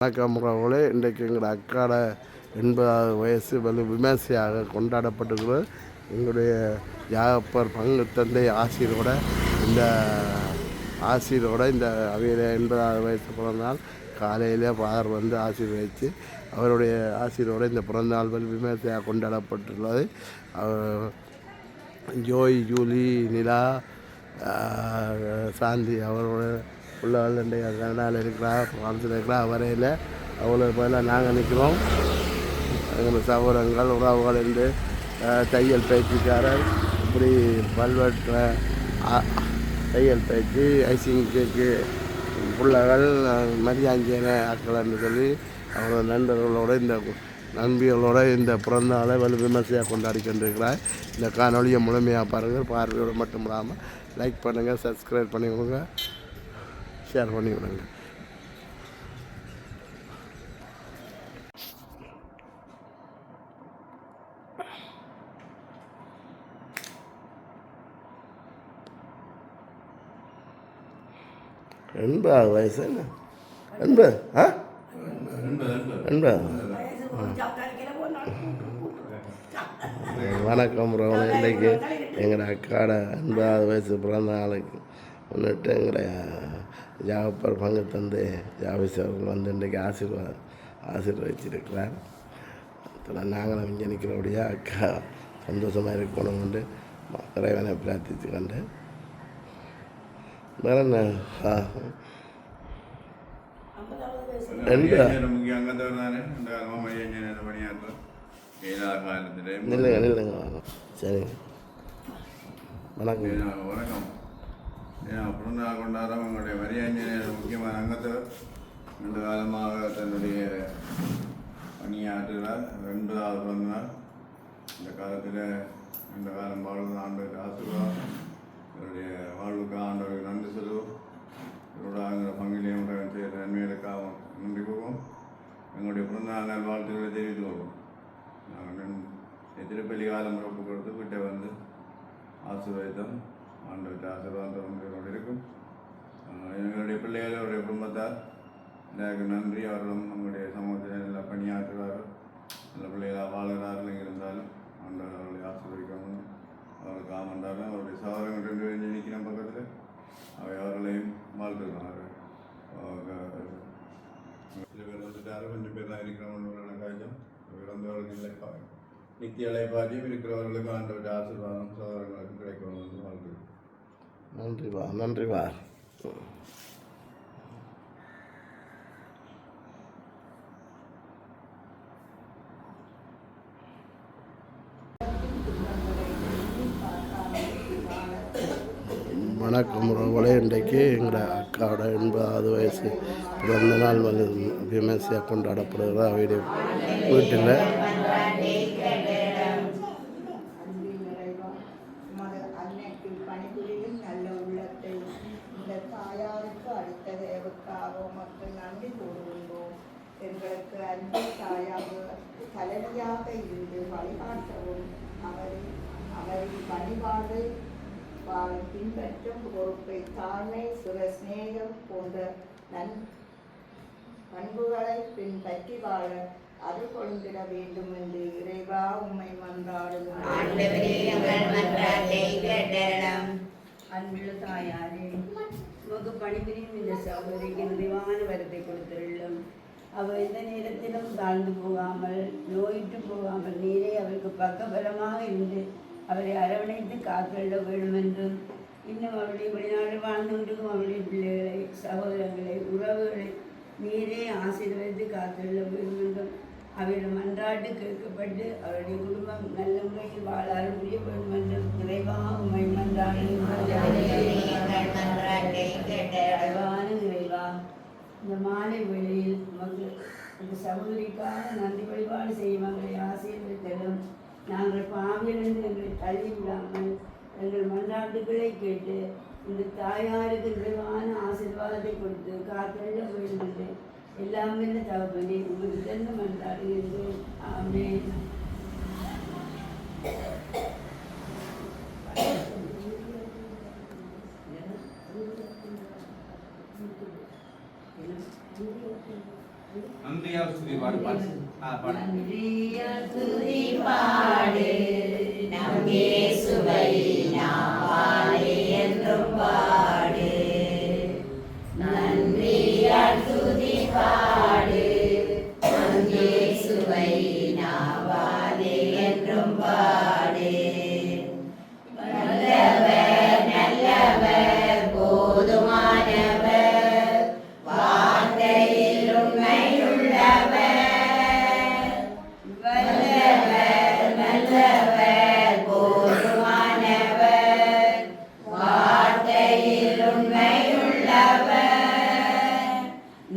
வணக்கம் உறவுகளே, இன்றைக்கு எங்களோட அக்காட 80வது வயசு விமர்சையாக கொண்டாடப்பட்டிருக்கிறது. எங்களுடைய யாப்பர் பங்கு தந்தை ஆசிரியரோட இந்த அவையில் 80வது வயசு பிறந்தநாள் காலையில் ஃபாதர் வந்து ஆசீர்வதித்து அவருடைய ஆசிரியரோட இந்த பிறந்தநாள் விமர்சையாக கொண்டாடப்பட்டுள்ளது. ஜோய், ஜூலி, நிலா, சாந்தி அவரோட உள்ளவர்கள் இன்றைய கனடாவில் இருக்கிறார், பிரான்ஸில் இருக்கிறார். வரையில் அவ்வளோ பதிலாக நாங்கள் நிற்கிறோம். எங்கள் சகோதரங்கள் உறவுகள் என்று தையல் பயிற்சிக்காரர் இப்படி பல்வேறு தையல் பயிற்சி ஐசிங் கேக்கு பிள்ளைகள் மரியாஞ்சேன ஆக்கள் என்று சொல்லி அவரோட நண்பிகளோட இந்த பிறந்த நாளை விமர்சையாக கொண்டாடி கொண்டிருக்கிறார். இந்த காணொலியை முழுமையாக பாருங்கள். பார்வையோடு மட்டும் இல்லாமல் லைக் பண்ணுங்கள், சப்ஸ்கிரைப் பண்ணி கொடுங்க, ஷேர் பண்ணி விடுங்க. எண்பது வயசு என்ன 80? வணக்கம் ரோண. இன்றைக்கு எங்களோட அக்காட 80வது வயசு பிறந்த நாளைக்கு முன்னிட்டு எங்களை ஜாப்பர் பங்கு தந்தை ஜாவிஸ் அவர்கள் வந்து இன்றைக்கு ஆசீர்வதிச்சிருக்கிறார். அதில் நாங்களும் இங்கே நிற்கிறபடியாக அக்கா சந்தோஷமாக இருக்கணும் கொண்டு இறைவனை பிரார்த்தித்து கொண்டு வேற என்ன நில்லுங்க. சரிங்க, வணக்கம். வணக்கம். பிறந்தநாள் கொண்டாடுறோம். உங்களுடைய மரியாதை முக்கியமான அங்கத்தை ரெண்டு காலமாக தன்னுடைய பணியாற்றுகிறார். 80வது பிறந்தநாள். இந்த காலத்தில் ரெண்டு காலம் வாழ்ந்து ஆண்டவருக்கு ஆசீர்வாதம், இவருடைய வாழ்வுக்கு ஆண்டவருக்கு நன்றி சொல்லுவோம். இவரோட பங்கிலையும் செய்கிற நன்மைகளுக்காக நன்றி கூறுவோம். எங்களுடைய பிறந்தநாள் நாள் வாழ்த்துக்களை தெரிவித்து கொள்வோம். நாங்கள் திருப்பள்ளி காலம் பிறப்பு கொடுத்து வீட்டை வந்து ஆசீர்வாதம் ஆண்டவற்ற ஆசீர்வாதம் இருக்கும். எங்களுடைய பிள்ளைகள் அவருடைய குடும்பத்தார் எனக்கு நன்றி. அவர்களும் நம்முடைய சமூகத்தில் நல்ல பணியாற்றுவார்கள், நல்ல பிள்ளைகளாக வாழ்கிறார்கள். இருந்தாலும் ஆண்டவர் அவர்களை ஆசீர்வதிக்கணும். அவர்களுக்கு ஆமண்டாலும் அவருடைய சகோதரங்கள் 2 பேரும் நிற்கிற பக்கத்தில் அவை அவர்களையும் வாழ்த்துக்கிறார்கள். சில பேர் வந்துட்டார், 5 பேர் தான் இருக்கிறவங்க காய்ச்சம். இறந்தவர்கள் இல்லை, நித்திய அலைப்பாட்டியும் இருக்கிறவர்களுக்கும் ஆண்டவற்ற ஆசீர்வாதம் சகோதரங்களுக்கும் கிடைக்கணும் என்று வாழ்த்துக்கிறோம். நன்றி வா. வணக்கம் உறவுகளே, இன்றைக்கு எங்களோட அக்காவோட 80வது வயசு பிறந்த நாள் விமர்சையாக கொண்டாடப்படுகிற அவருடைய வீட்டில் எங்களுக்கு அன்பு தாயாக தலைமையாக இருந்து வழிகாட்டவும் அவரின் பணிபாடு பின்பற்றும் பொறுப்பை தாழ்மை சுரஸ்நேகம் போன்ற பண்புகளை பின்பற்றி வாழ அருள் கொண்டிட வேண்டும் என்று இறைவா உம்மை மன்றாடுகிறோம். அன்புள்ள தாயாரே, உமக்கு பணிபுரியும் இந்த சகோதரிக்கு நிறைவான வரத்தை கொடுத்துள்ளோம். அவர் எந்த நேரத்திலும் தாழ்ந்து போகாமல் நோயிட்டு போகாமல் நீரே அவருக்கு பக்கபலமாக இருந்து அவரை அரவணைத்து காத்திட வேண்டும் என்றும், இன்னும் அவருடைய வெளிநாடு வாழ்ந்து கொண்டிருக்கும் அவருடைய பிள்ளைகளை, சகோதரங்களை, உறவுகளை நீரே ஆசீர்வதித்து காத்திட வேண்டும் என்றும் அவரிடம் மன்றாட்டு கேட்கப்பட்டு அவருடைய குடும்பம் நல்ல முறையில் வாழ புரிய வேண்டும் என்றும் நிறைவாக உண்மை நிறைவா இந்த மாலை வேளையில் மக்கள் இந்த சகோதரிக்காக நன்றி வழிபாடு செய்யும் அவர்களை ஆசீர்வதித்தலும் நாங்கள் பாவிலிருந்து எங்களை தள்ளி விடாமல் எங்கள் மன்றாட்டுகளை கேட்டு இந்த தாயாருக்கு நிறைவான ஆசீர்வாதத்தை கொடுத்து காத்திட வேண்டும் என்று எல்லாம் என்ன தகவலே உங்களுக்கு தந்து மன்றாடுகின்றேன். ஆமென். நன்றியால் துதி பாடு பாடு பாடு. நன்றியால் துதி பாடு நம் இயேசுவை நாம் பாடி என்றும் பாடு. நன்றியால் துதி பாடு நம் இயேசுவை நாம் பாடி என்றும் பாடு. நல்லவர் நல்லவர் போதுமானவர் வார்த்தையில் உண்மையுள்ளவர். வல்லவர் நல்லவர் போதுமானவர் வார்த்தையில் உண்மையுள்ளவர்.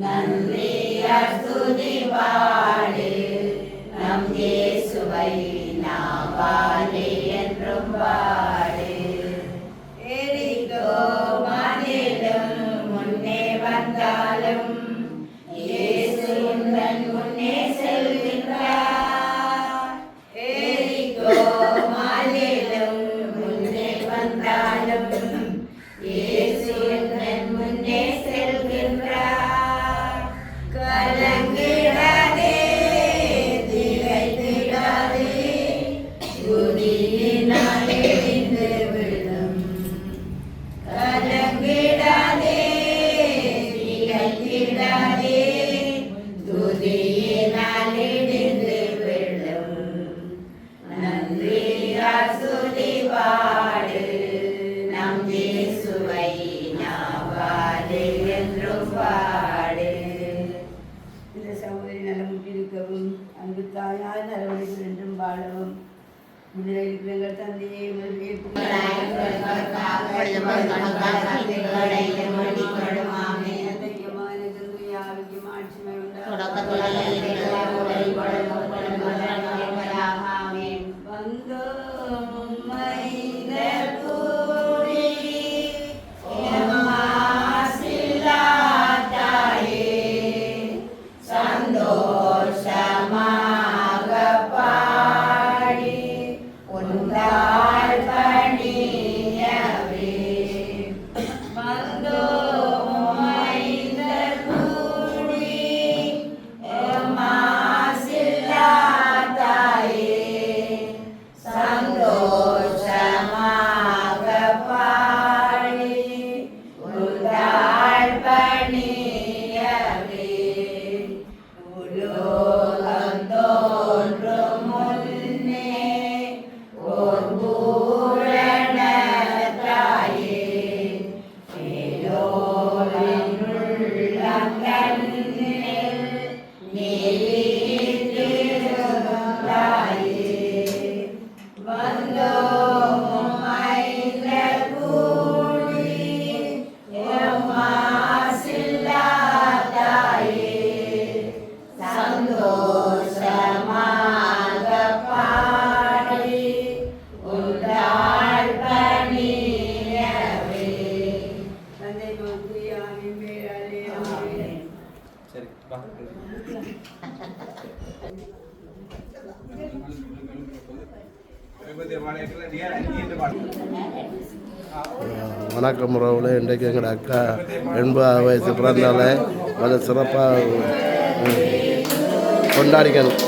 நன்றியால் துதி பாடு நம் இயேசுவை நாம் பாடி என்றும் பாடு. எரிகோ மதிலும் முன்னே வந்தாலும் இயேசு உந்தன் முன்னே செல்கின்றார். எரிகோ மதிலும் முன்னே வந்தாலும் இயேசு உந்தன் முன்னே செல்கின்றார். கலங்கிடாதே திகைத்திடாதே துதியினால் இடிந்து விழும். கலங்கிடாதே திகைத்திடாதே துதியினால் இடிந்து விழும். நன்றியால் துதி பாடு நம் இயேசுவை நாம் பாடு என்றும் பாடு. இந்த சகோதரி நலமுற்றிருக்கவும் அன்பு தாயார் நலவழிகள் என்றும் வாழவும் விடுதலை இருக்கிற எங்கள் தந்தையை சந்தோஷமாக பாடி உண்டாள் பணியவே வந்தோம் இந்த கூடி மாசில்லா தாயே சந்தோஷமாக பாடி உண்டாள் பணியவே. உலோகம் தோன்றும் முன்னே ஓர் பூரண தாயே மேலோரின் உள்ளங்கண்ணில் நீலித்திடும் தாயே வந்தோம் ஐந்த கூடி மாசில்லா தாயே சந்தோஷமாக பாடி உண்டாள் பணியவே. தந்தை மகுயாவின் பேராலே ஆமென். சரி வா. வணக்கம் உறவுல இன்றைக்கு எங்களோட அக்கா 80 வயசு பிறந்தால அதை சிறப்பாக கொண்டாடிக்கணும்.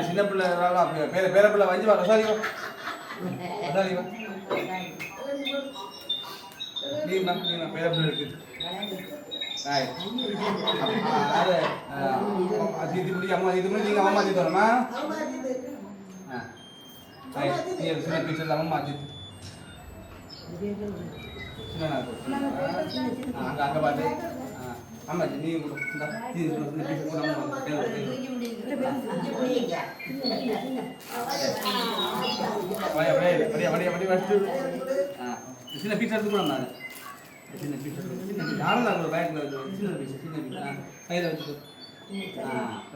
சின்ன பிள்ளை பேர பிள்ளை வஞ்சி வா ரசாதி வா நீ பேர பிள்ளை இருக்கு தீத்தி பிடி அம்மா தீத்தி பிடி நீங்கள் அம்மா தீத்து வரமா நீ சின்ன பீச்சர் தான் மாற்றி அங்கே பார்த்து ஆமாம் நீ சின்ன பீச்சர் கூட சின்ன பீச்சர் எடுத்து கூட நான் சின்ன பீச்சர் நானும் தான் பேக்கில் சின்ன பீச்சர் கையில் வச்சுட்டு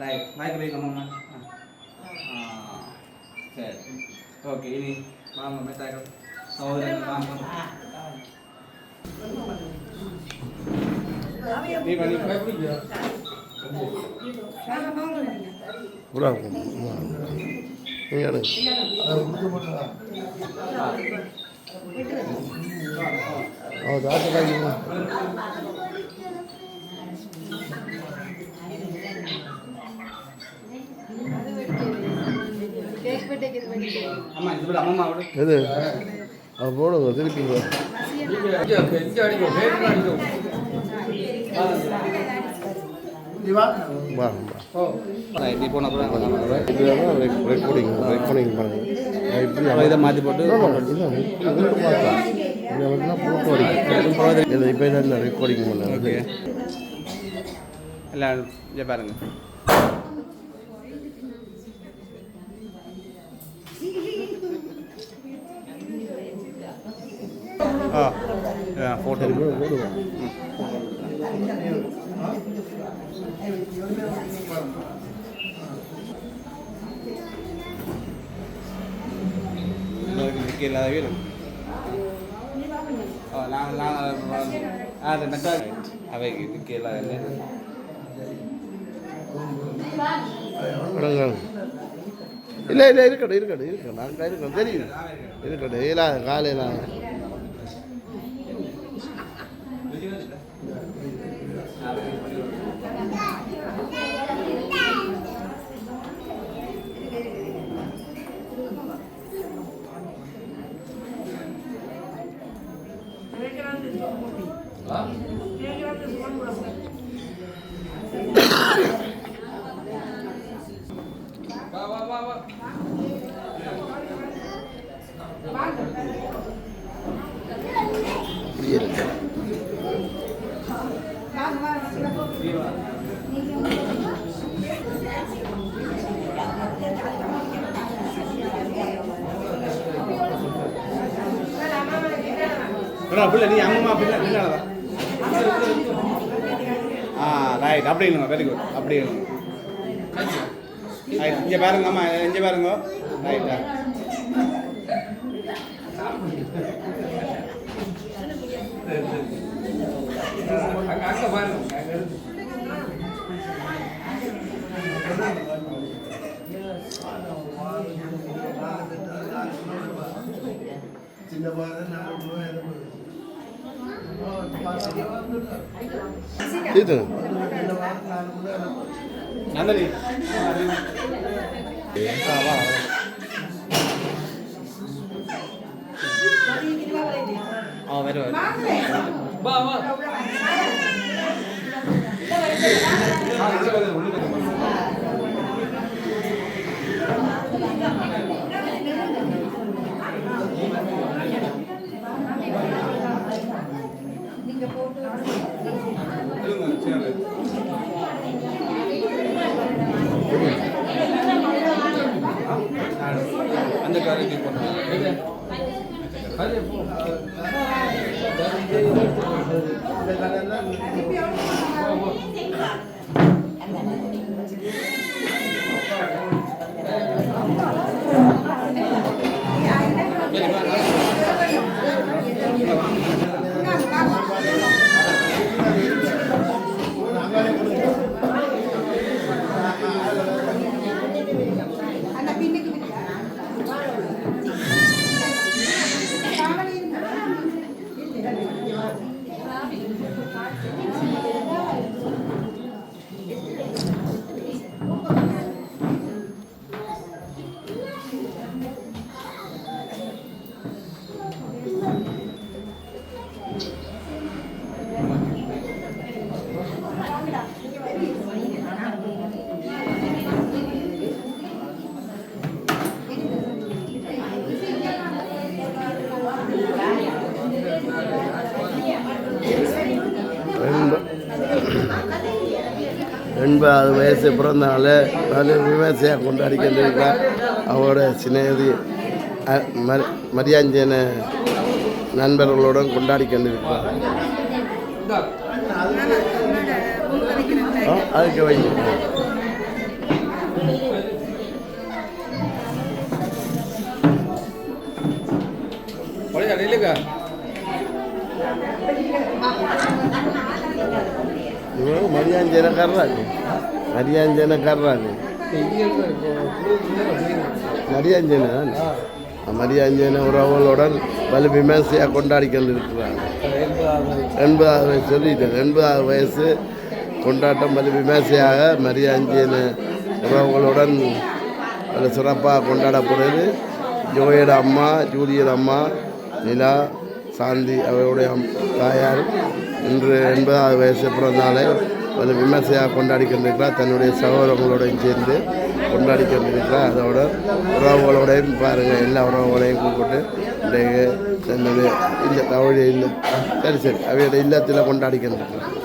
ரைட் மைக்கில் வைக்க அம்மா சரி ஓகே இனி வாங்க மெத்தாக்கள் சகோதரர்கள் வாங்க நீ பண்ணி பயப்படுங்க அம்மா இது விட அம்மா விட எது அது போடுங்க திருப்பிங்க வா நீ போன அப்புறம் ரெக்கார்டிங் பண்ணுங்க இதை மாற்றி போட்டு இப்போ இதான் ரெக்கார்டிங் பண்ண ஓகே எல்லாம் இங்கே பாருங்க ஃபோட்டோ போடுவோம் இல்லாத வீடு அது மெத்தா அவைக்கு இதுக்கு இல்லாத இல்லை இல்லை இருக்கட்டும் நாங்கள் இருக்கோம் தெரியும் இருக்கட்டும் இல்லாத காலையில் பிள்ளை நீ அம்மா பிள்ளை பின்னாலதான் ரைட் அப்படி இல்லைங்க வெரி குட் அப்படி இல்லைங்க ரைட் இங்கே பாருங்க அம்மா இங்கே பாருங்க ரைட்டா அங்கே பாருங்க சின்ன பாரு நந்தனி வரும் அந்த காரைக்கு போட்டேன் 80வது வயசு பிறந்தனால நல்ல விமர்சையாக கொண்டாடிக்கின்றிருக்கிறார். அவரோட சிநேகி மரியாஞ்சன நண்பர்களுடன் கொண்டாடி கொண்டிருக்கிறார். அதுக்கு வைங்க. இவங்க மரியாஞ்சனக்காரராங்க மரியாஞ்சன உறவுகளுடன் வலு விமர்சையாக கொண்டாடி கொண்டிருக்கிறாங்க. 80வது வயசு சொல்லிட்டேன். 80வது வயசு கொண்டாட்டம் வலு விமர்சையாக மரியாஞ்சன உறவுகளுடன் அது சிறப்பாக கொண்டாடப்படுது. ஜோயோட அம்மா, ஜூலியர் அம்மா, நிலா, சாந்தி அவருடைய தாயார் இன்று 80வது வயசு பிறந்தாலே அது விமர்சையாக கொண்டாடி கொண்டிருக்கிறார். தன்னுடைய சகோதரங்களோடையும் சேர்ந்து கொண்டாடி கொண்டிருக்கிறார். அதோட உறவுகளோடையும் பாருங்கள், எல்லா உறவுகளையும் கூப்பிட்டு இன்றைக்கு தன்னுடைய இல்லை அவருடைய இல்லை சரி அவையோட இல்லத்தில் கொண்டாடி கொண்டிருக்கிறார்.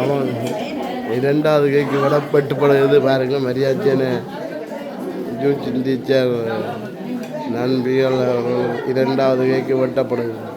அவன் 2வது கைக்கு விடப்பட்டுப்படுகிறது பாருங்க. மரியாதை டீச்சர் நண்பிகள் 2வது கைக்கு வெட்டப்படுகிறது.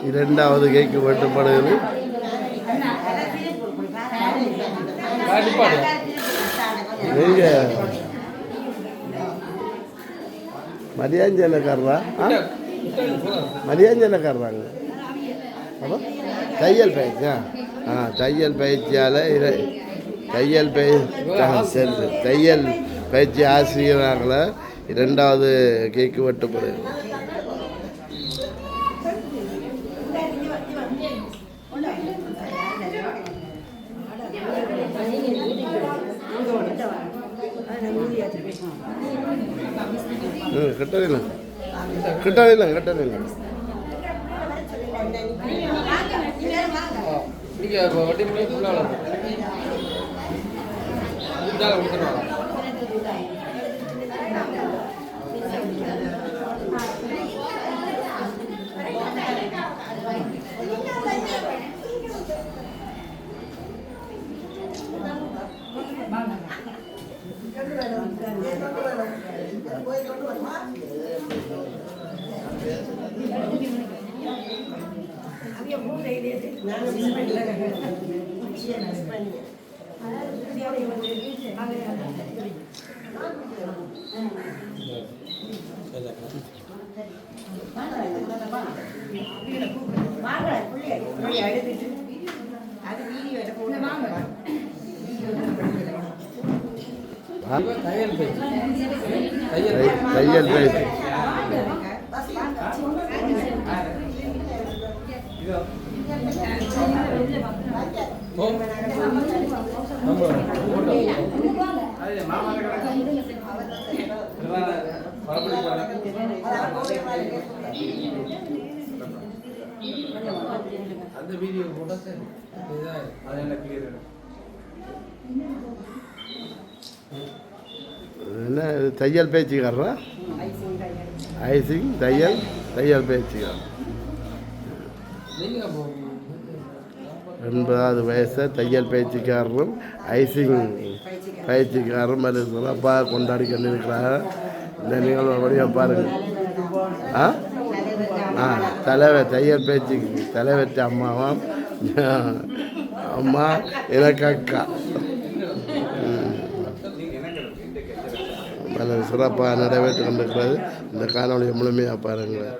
இரண்டாவது கைக்கு வெட்டப்படுகிறது. நீங்க மதியாஞ்சனக்காரரா? மதியாஞ்சனக்காரராங்க. அப்போ தையல் பயிற்சியா? தையல் பயிற்சியால் தையல் பயிற்சி ஆசிரியராங்கள இரண்டாவது கேக்கு வெட்டப்படுது. கிட்டதில்லை தையல் பேச்சு அந்த வீடியோ போட்டா சரி அதெல்லாம் கிளியர் என்ன தையல் பேச்சுக்காரரா ஐசிங் தையல் பேச்சுக்காரர் 80வது வயசு தையல் பேச்சுக்காரரும் ஐசிங் பயிற்சிக்காரரும் அது சிறப்பாக கொண்டாடி கொண்டிருக்கிறாங்க. இந்த நிகழ்வு வழியாக பாருங்கள். தலைவர் தையல் பேச்சுக்கு தலைவர்த்த அம்மாவாம் அம்மா எனக்கு அக்கா பல சிறப்பாக நடைபெற்று கொண்டிருக்கிறது. இந்த காணொலியை முழுமையாக பாருங்கள்.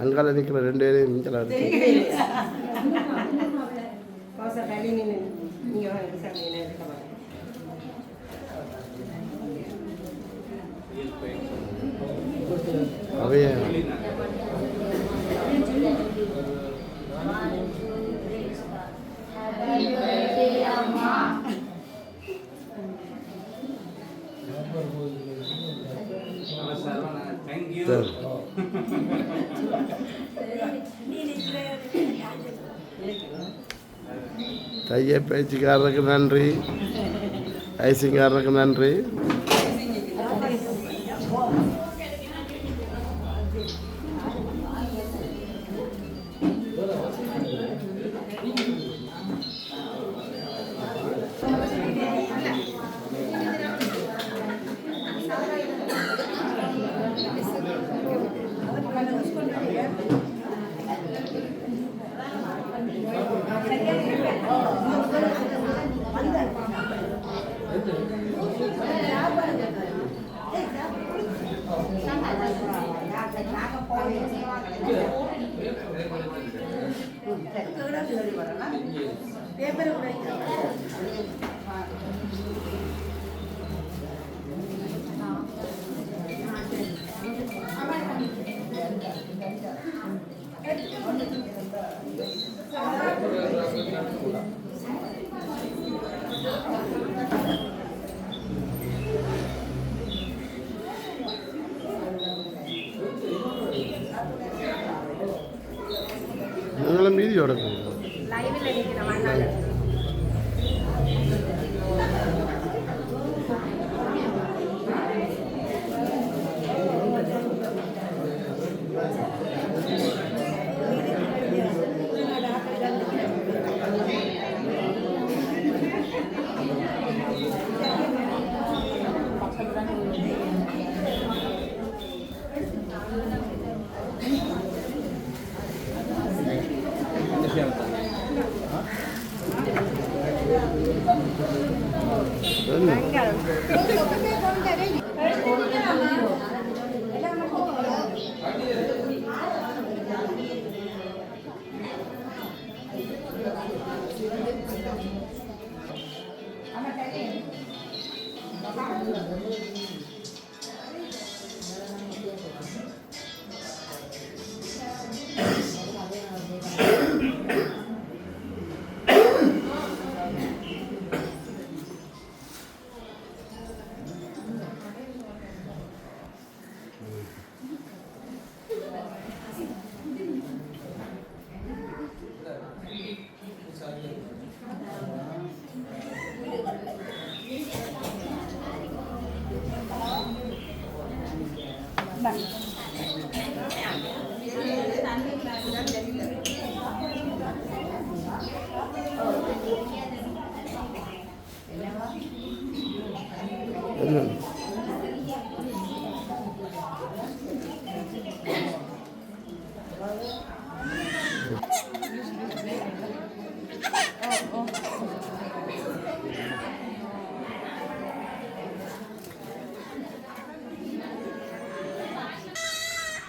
அங்கால நிற்கிற 2 பேரையும் நீச்சல் அவைய தையல் பேச்சுக்காரருக்கு நன்றி, ஐசிங்காரருக்கு நன்றி. நீங்களும் மீதியோட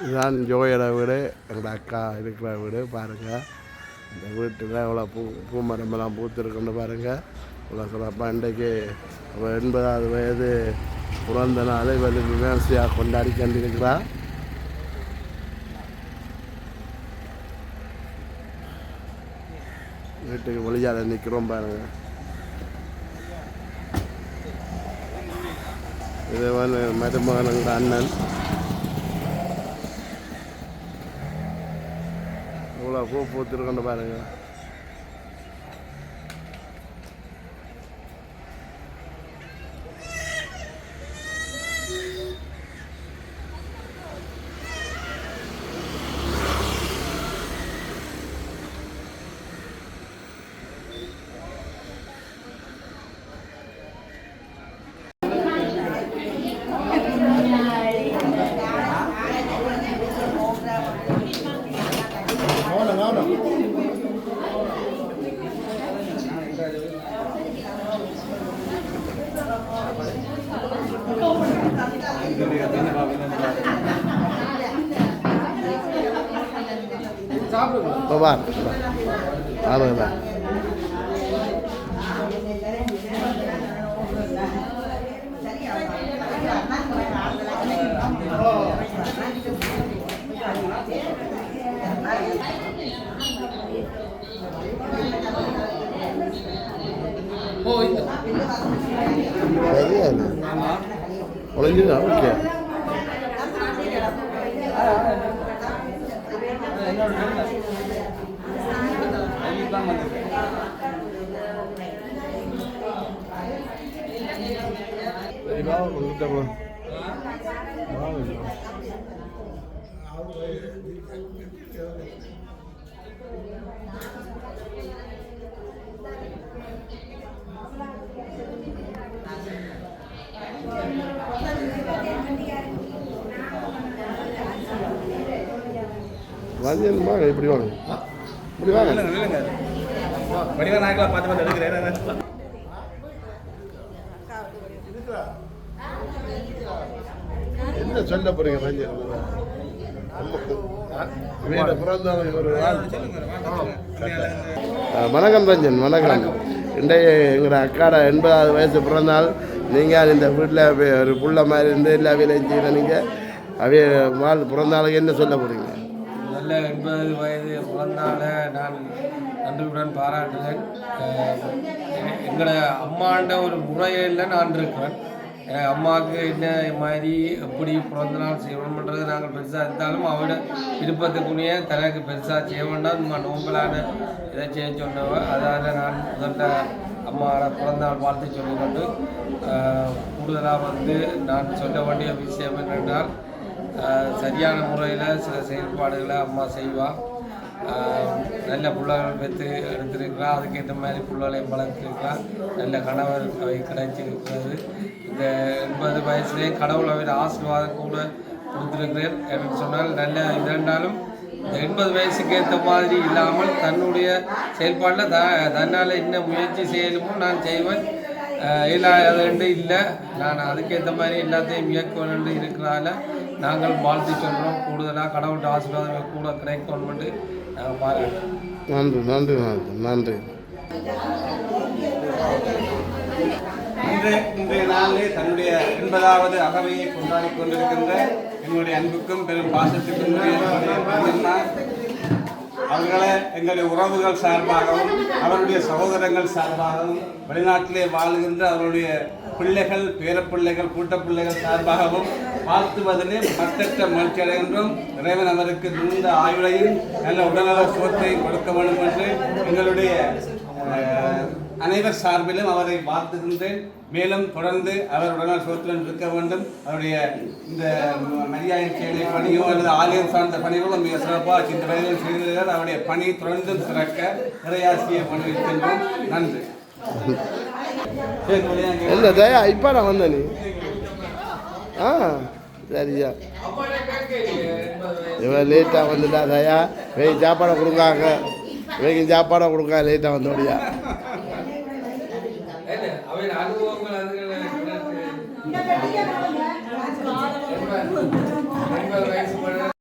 இதுதான் ஜோயோட வீடு, எங்கள் அக்கா இருக்கிற வீடு பாருங்கள். இந்த வீட்டில் எவ்வளோ பூமரமெல்லாம் பூத்துருக்குன்னு பாருங்கள். இவ்வளோ சிறப்பாக இன்றைக்கு 80வது வயது பிறந்த நாள் இவர் விமர்சையாக கொண்டாடி கொண்டிருக்கிறார். வீட்டுக்கு வெளியால் நிற்கிறோம் பாருங்கள். இது வந்து மருமகனுங்கிற அண்ணன். இவ்வளோ பூ பூத்துருக்கொண்டு பாருங்கள். Bapak, apa Pak? Oh itu. Iya. Oleh juga, oke. Lanjut வாங்க, இப்படி வாங்க, இப்படி வாங்க. வடிவா நாயக்கலா பார்த்து எடுக்கிறேன். என்ன சொல்ல போறீங்க ரஞ்சன்? வணக்கம் ரஞ்சன், வணக்கம். இன்றைய எங்களோட அக்காட 80வது வயசு பிறந்தால் நீங்கள் இந்த வீட்டில் ஒரு புள்ள மாதிரி இருந்து எல்லா வேலையும் செய்யற நீங்கள் அவைய வாழ் பிறந்தாளுக்கு என்ன சொல்ல போறீங்க? நல்ல 80 வயது பிறந்தால நான் நன்றியுடன் பாராட்டுகிறேன். எங்களோட அம்மாண்ட ஒரு முறையில் நான் இருக்கிறேன். அம்மாவுக்கு என்ன மாதிரி எப்படி பிறந்த நாள் செய்யணுன்றது நாங்கள் பெருசாக இருந்தாலும் அவட விருப்பத்துக்குரிய தனக்கு பெருசாக செய்ய வேண்டாம். நம்ம நோம்பலான இதை செய்ய சொன்னவ. அதால் நான் முதல்ல அம்மாவோட பிறந்த நாள் வாழ்த்து சொல்லிக்கொண்டு கூடுதலாக நான் சொல்ல வேண்டிய விஷயம் என்னென்றால் சரியான முறையில் சில செயல்பாடுகளை அம்மா செய்வாள். நல்ல பிள்ளைகள் பெற்று எடுத்திருக்கிறா, அதுக்கேற்ற மாதிரி பிள்ளைகளையும் வளர்த்துருக்கிறா. நல்ல கணவர் அவை கிடைச்சிருக்கிறது. இந்த 80 வயசுலேயே கடவுள் அவை ஆசீர்வாதம் கூட கொடுத்துருக்கிறேன். என்று சொன்னால் நல்ல இதென்றாலும் இந்த 80 வயசுக்கு ஏற்ற மாதிரி இல்லாமல் தன்னுடைய செயல்பாட்டில் தன்னால் என்ன முயற்சி செய்யணுமோ நான் செய்வேன். இல்லாதண்டு இல்லை, நான் அதுக்கேற்ற மாதிரி எல்லாத்தையும் இயக்க வேண்டும் இருக்கிறால நாங்கள் வாழ்த்து சொல்கிறோம். கூடுதலாக கடவுள்கிட்ட ஆசீர்வாதம் கூட கிடைக்கணும்னு நாங்கள் பாராட்டுறோம். நன்றி நன்றி நன்றி. இன்றைய நாளிலே தன்னுடைய 80வது அகவையை கொண்டாடி கொண்டிருக்கின்ற என்னுடைய அன்புக்கும் பெரும் பாசத்துக்கும் அவர்களை எங்களுடைய உறவுகள் சார்பாகவும் அவருடைய சகோதரங்கள் சார்பாகவும் வெளிநாட்டிலே வாழுகின்ற அவருடைய பிள்ளைகள் பேரப்பிள்ளைகள் கூட்டப்பிள்ளைகள் சார்பாகவும் வாழ்த்துவதிலே மற்றற்ற மகிழ்ச்சி அடைகின்றோம். இறைவன் அவருக்கு நீண்ட ஆயுளையும் நல்ல உடல்நல சுகத்தையும் கொடுக்க வேண்டும் என்று எங்களுடைய அனைவர் சார்பிலும் அவரை வாழ்த்துகின்றேன். மேலும் தொடர்ந்து அவர் உடல்நல சுகத்துடன் இருக்க வேண்டும். அவருடைய இந்த மரியாதை செயலை பணியோ அல்லது ஆலயம் சார்ந்த பணிகளோ மிக சிறப்பாக இந்த வயதில் செய்திருக்கிறார். அவருடைய பணி தொடர்ந்து சிறக்க இறையாசியை பணிவிக்கின்றோம். நன்றி. இல்லை தயா இப்போ நான் வந்தேன் நீ சரியா இவன் லேட்டாக வந்துட்டா தயா வெய் சாப்பாடை கொடுக்காங்க வெய்க்கு சாப்பாடை கொடுக்க லேட்டாக வந்தோடியா அனுபவங்கள்